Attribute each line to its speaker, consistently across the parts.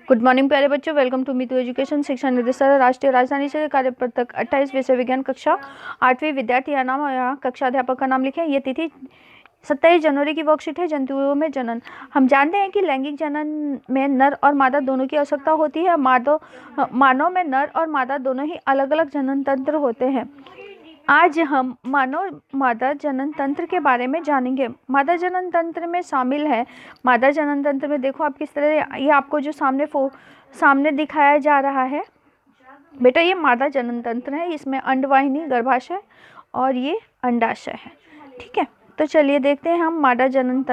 Speaker 1: Good morning प्यारे बच्चों, welcome to Mitu education. शिक्षा निदेशालय राष्ट्रीय राजधानी से कार्य पत्रक 28 विषय विज्ञान कक्षा 8वीं विद्यार्थी या नाम या कक्षा अध्यापक का नाम लिखें। ये तिथि 27 जनवरी की वर्कशीट है। जंतुओं में जनन। हम जानते हैं कि लैंगिक जनन में नर और मादा दोनों की आवश्यकता होती है। मानव में नर और मादा दोनों ही अलग अलग जनन तंत्र होते हैं। आज हम मानव मादा जनन तंत्र के बारे में जानेंगे। मादा जनन तंत्र में शामिल है, मादा जनन तंत्र में देखो आप किस तरह, ये आपको जो सामने दिखाया जा रहा है बेटा, ये मादा जनन तंत्र है। इसमें अंडवाहिनी, गर्भाशय और ये अंडाशय है। ठीक है, तो चलिए देखते हैं हम मादा जनन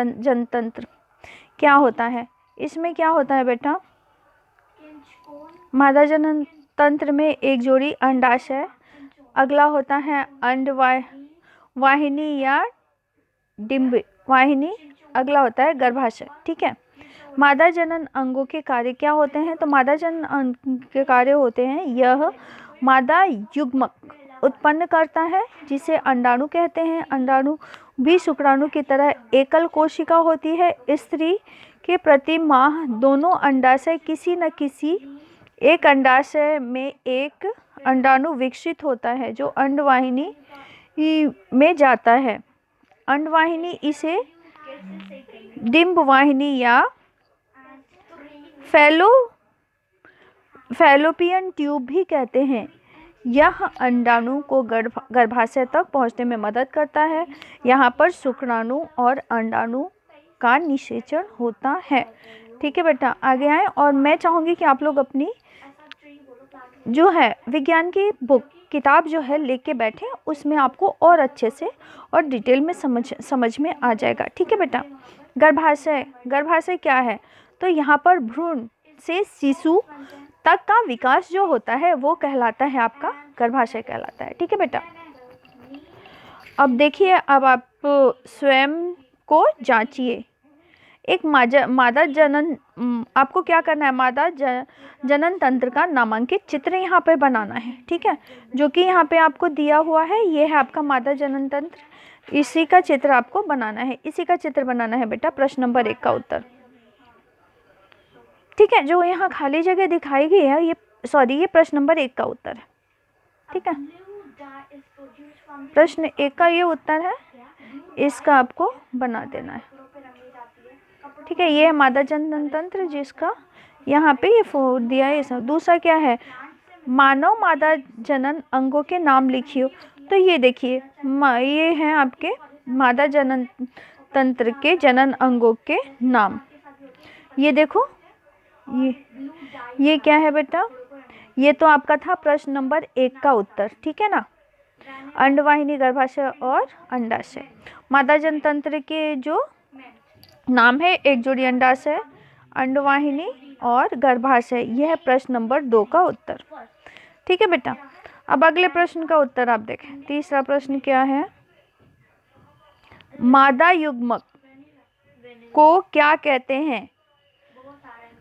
Speaker 1: तंत्र क्या होता है। इसमें क्या होता है बेटा, मादा जनन तंत्र में एक जोड़ी अंडाशय, अगला होता है अंडवाहिनी या डिंब वाहिनी, अगला होता है गर्भाशय। ठीक है, मादा जनन अंगों के कार्य क्या होते हैं? तो मादा जनन अंग के कार्य होते हैं, यह मादा युग्मक उत्पन्न करता है जिसे अंडाणु कहते हैं। अंडाणु भी शुक्राणु की तरह एकल कोशिका होती है। स्त्री के प्रति माह दोनों अंडाशय किसी न किसी एक अंडाशय में एक अंडाणु विकसित होता है जो अंडवाहिनी में जाता है। अंडवाहिनी इसे डिंबवाहिनी या फैलोपियन ट्यूब भी कहते हैं। यह अंडाणु को गर्भाशय तक पहुंचने में मदद करता है। यहाँ पर शुक्राणु और अंडाणु का निषेचन होता है। ठीक है बेटा, आगे आए और मैं चाहूँगी कि आप लोग अपनी जो है विज्ञान की बुक किताब जो है लेके बैठे, उसमें आपको और अच्छे से और डिटेल में समझ में आ जाएगा। ठीक है बेटा, गर्भाशय क्या है? तो यहाँ पर भ्रूण से शिशु तक का विकास जो होता है वो कहलाता है, आपका गर्भाशय कहलाता है। ठीक है बेटा, अब देखिए, अब आप स्वयं को जांचिए। एक मादा जनन, आपको क्या करना है, मादा जनन तंत्र का नामांकित चित्र यहाँ पे बनाना है। ठीक है, जो कि यहाँ पे आपको दिया हुआ है, ये है आपका मादा जनन तंत्र। इसी का चित्र आपको बनाना है, इसी का चित्र बनाना है बेटा प्रश्न नंबर 1 का उत्तर। ठीक है, जो यहाँ खाली जगह दिखाई गई है, ये प्रश्न नंबर 1 का उत्तर है। ठीक है, प्रश्न 1 का ये उत्तर है, इसका आपको बना देना है। ठीक है, ये है मादा जनन तंत्र जिसका यहाँ पे ये दिया है। सब दूसरा क्या है, मानव मादा जनन अंगों के नाम लिखिए। तो ये देखिए, ये हैं आपके मादा जनन तंत्र के जनन अंगों के नाम। ये देखो, ये क्या है बेटा, ये तो आपका था प्रश्न नंबर 1 का उत्तर। ठीक है ना, अंडवाहिनी, गर्भाशय और अंडाशय। मादा जनन तंत्र के जो नाम है, एक जोड़ी अंडाशय, अंडवाहिनी और गर्भाशय। यह है प्रश्न नंबर 2 का उत्तर। ठीक है बेटा, अब अगले प्रश्न का उत्तर आप देखें। तीसरा प्रश्न क्या है, मादा युग्मक को क्या कहते हैं?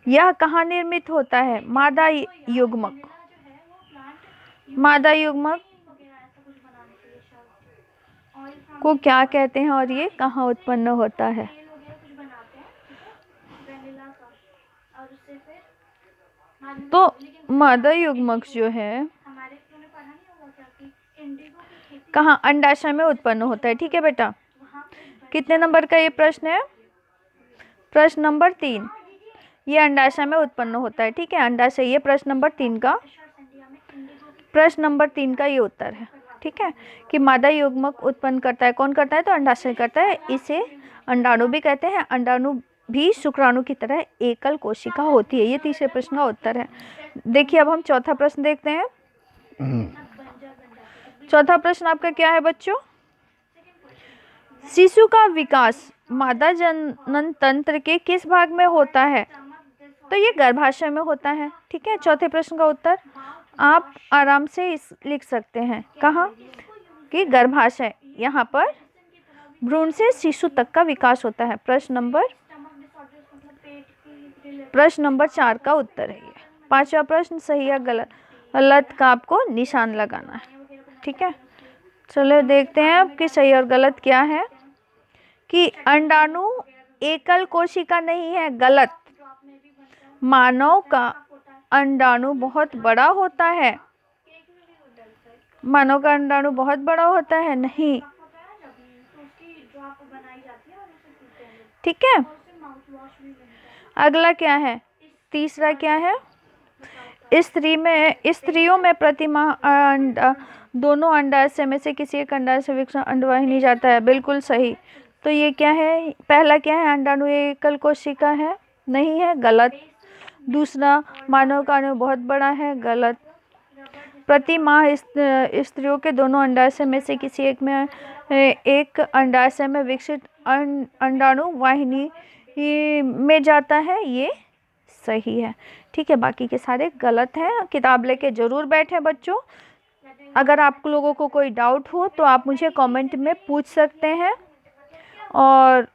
Speaker 1: यह कहाँ निर्मित होता है? मादा युग्मक को क्या कहते हैं और ये कहाँ उत्पन्न होता है? तो मादा युग्मक जो है कहाँ? अंडाशय में उत्पन्न होता है। ठीक है बेटा, कितने नंबर का ये प्रश्न है? प्रश्न नंबर 3। ये अंडाशय में उत्पन्न होता है। ठीक है, अंडाशय, ये प्रश्न नंबर 3 का ये उत्तर है। ठीक है, कि मादा युग्मक उत्पन्न करता है, कौन करता है? तो अंडाशय करता है। इसे अंडाणु भी कहते हैं। अंडाणु भी शुक्राणु की तरह एकल कोशिका होती है। ये तीसरे प्रश्न का उत्तर है। देखिए, अब हम चौथा प्रश्न देखते हैं। चौथा प्रश्न आपका क्या है बच्चों? शिशु का विकास मादा जनन तंत्र के किस भाग में होता है? तो ये गर्भाशय में होता है। ठीक है, चौथे प्रश्न का उत्तर आप आराम से लिख सकते हैं। कहाँ? कि गर्भाशय, यहाँ पर भ्रूण से शिशु तक का विकास होता है। प्रश्न नंबर 4 का उत्तर है ये। 5वां प्रश्न सही या गलत का आपको निशान लगाना है। ठीक है, चलो देखते हैं अब कि सही और गलत क्या है। कि अंडाणु एकल कोशिका नहीं है, गलत। मानव का अंडाणु बहुत बड़ा होता है। मानव का अंडाणु बहुत बड़ा होता है, नहीं। ठीक है, अगला क्या है, तीसरा क्या है, स्त्रियों में प्रति माह दोनों अंडाशय में से किसी एक अंडाशय विकर्ण अंडवाहिनी जाता है। बिल्कुल सही। तो ये क्या है, पहला क्या है, अंडाणु एकल कोशिका है, नहीं है, गलत। दूसरा, मानव का अणु बहुत बड़ा है, गलत। प्रति माह स्त्रियों के दोनों अंडाशय में से किसी एक में एक अंडाशय में विकसित अंडाणु वाहिनी में जाता है, ये सही है। ठीक है, बाकी के सारे गलत हैं। किताब लेके ज़रूर बैठे बच्चों। अगर आप लोगों को कोई डाउट हो तो आप मुझे कमेंट में पूछ सकते हैं, और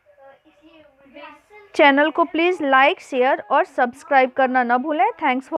Speaker 1: चैनल को प्लीज़ लाइक, शेयर और सब्सक्राइब करना ना भूलें। Thanks for